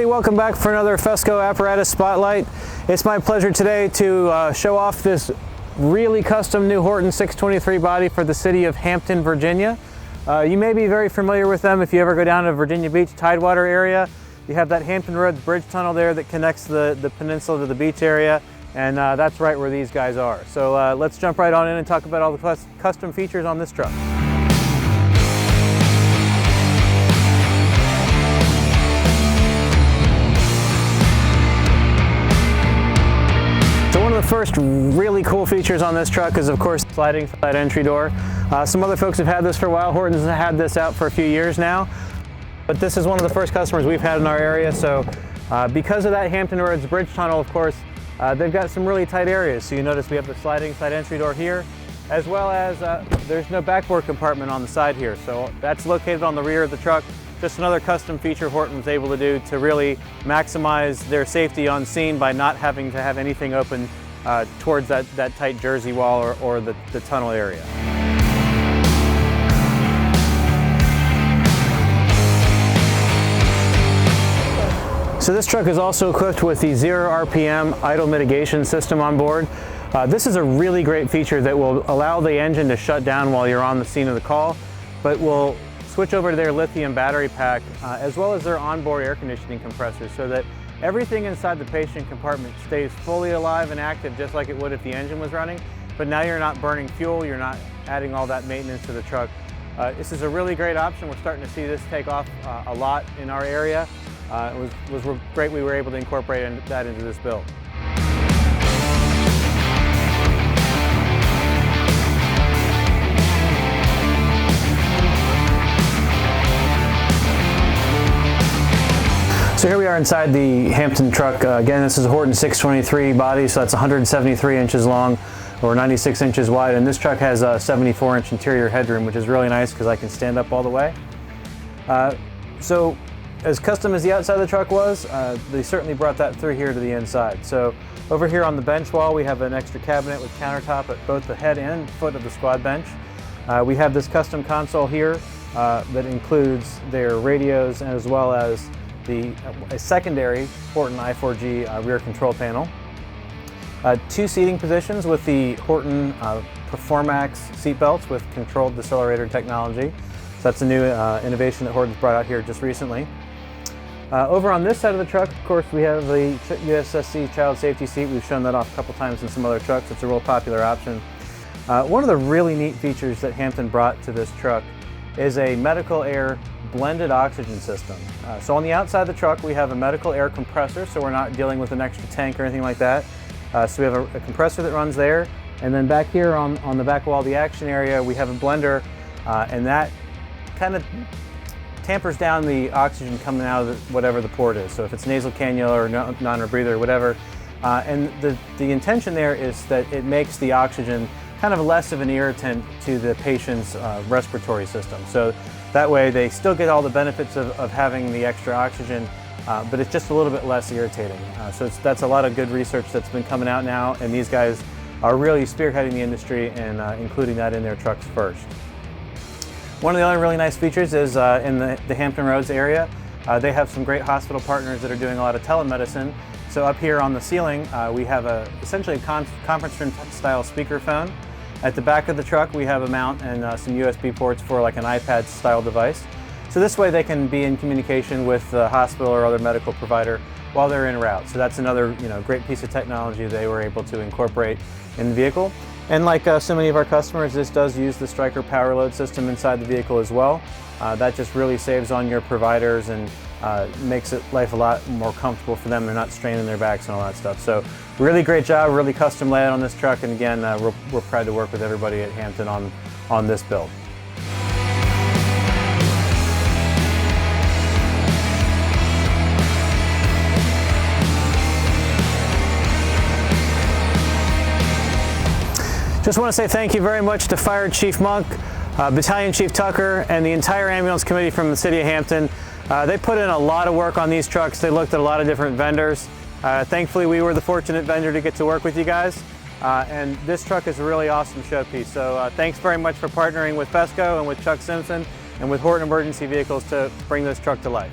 welcome back for another Fesco Apparatus Spotlight. It's my pleasure today to show off this really custom new Horton 623 body for the city of Hampton, Virginia. You may be very familiar with them if you ever go down to Virginia Beach Tidewater area. You have that Hampton Roads bridge tunnel there that connects the peninsula to the beach area, and that's right where these guys are. So let's jump right on in and talk about all the custom features on this truck. One of the first really cool features on this truck is, of course, sliding side entry door. Some other folks have had this for a while. Horton's had this out for a few years now, but this is one of the first customers we've had in our area. So because of that Hampton Roads bridge tunnel, of course, they've got some really tight areas. So you notice we have the sliding side entry door here, as well as there's no backboard compartment on the side here. So that's located on the rear of the truck. Just another custom feature Horton was able to do to really maximize their safety on scene by not having to have anything open towards that tight jersey wall or the tunnel area. So this truck is also equipped with the 0 RPM idle mitigation system on board. This is a really great feature that will allow the engine to shut down while you're on the scene of the call, but will switch over to their lithium battery pack as well as their onboard air conditioning compressors, so that everything inside the patient compartment stays fully alive and active just like it would if the engine was running. But now you're not burning fuel, you're not adding all that maintenance to the truck. This is a really great option. We're starting to see this take off a lot in our area. It was great we were able to incorporate that into this build. So here we are inside the Hampton truck. Again, this is a Horton 623 body, so that's 173 inches long or 96 inches wide, and this truck has a 74-inch interior headroom, which is really nice because I can stand up all the way. So as custom as the outside of the truck was, they certainly brought that through here to the inside. So over here on the bench wall, we have an extra cabinet with countertop at both the head and foot of the squad bench. We have this custom console here that includes their radios as well as a secondary Horton i4G rear control panel. 2 seating positions with the Horton Performax seat belts with controlled decelerator technology. So that's a new innovation that Horton's brought out here just recently. Over on this side of the truck, of course, we have the USSC child safety seat. We've shown that off a couple times in some other trucks. It's a real popular option. One of the really neat features that Hampton brought to this truck is a medical air blended oxygen system. So on the outside of the truck, we have a medical air compressor, so we're not dealing with an extra tank or anything like that. So we have a compressor that runs there, and then back here on the back wall of the action area, we have a blender, and that kind of tampers down the oxygen coming out of whatever the port is. So if it's nasal cannula or non-rebreather or whatever, and the intention there is that it makes the oxygen kind of less of an irritant to the patient's respiratory system. So that way they still get all the benefits of having the extra oxygen, but it's just a little bit less irritating. So that's a lot of good research that's been coming out now, and these guys are really spearheading the industry and including that in their trucks first. One of the other really nice features is in the Hampton Roads area, they have some great hospital partners that are doing a lot of telemedicine. So up here on the ceiling, we have essentially a conference room style speakerphone. At the back of the truck, we have a mount and some USB ports for like an iPad style device. So this way they can be in communication with the hospital or other medical provider while they're en route. So that's another great piece of technology they were able to incorporate in the vehicle. And like so many of our customers, this does use the Stryker power load system inside the vehicle as well. That just really saves on your providers and makes life a lot more comfortable for them. They're not straining their backs and all that stuff. So really great job, really custom layout on this truck, and again, we're proud to work with everybody at Hampton on this build. Just want to say thank you very much to Fire Chief Monk, Battalion Chief Tucker, and the entire ambulance committee from the city of Hampton. They put in a lot of work on these trucks. They looked at a lot of different vendors. Thankfully, we were the fortunate vendor to get to work with you guys. And this truck is a really awesome showpiece. So thanks very much for partnering with Fesco and with Chuck Simpson and with Horton Emergency Vehicles to bring this truck to life.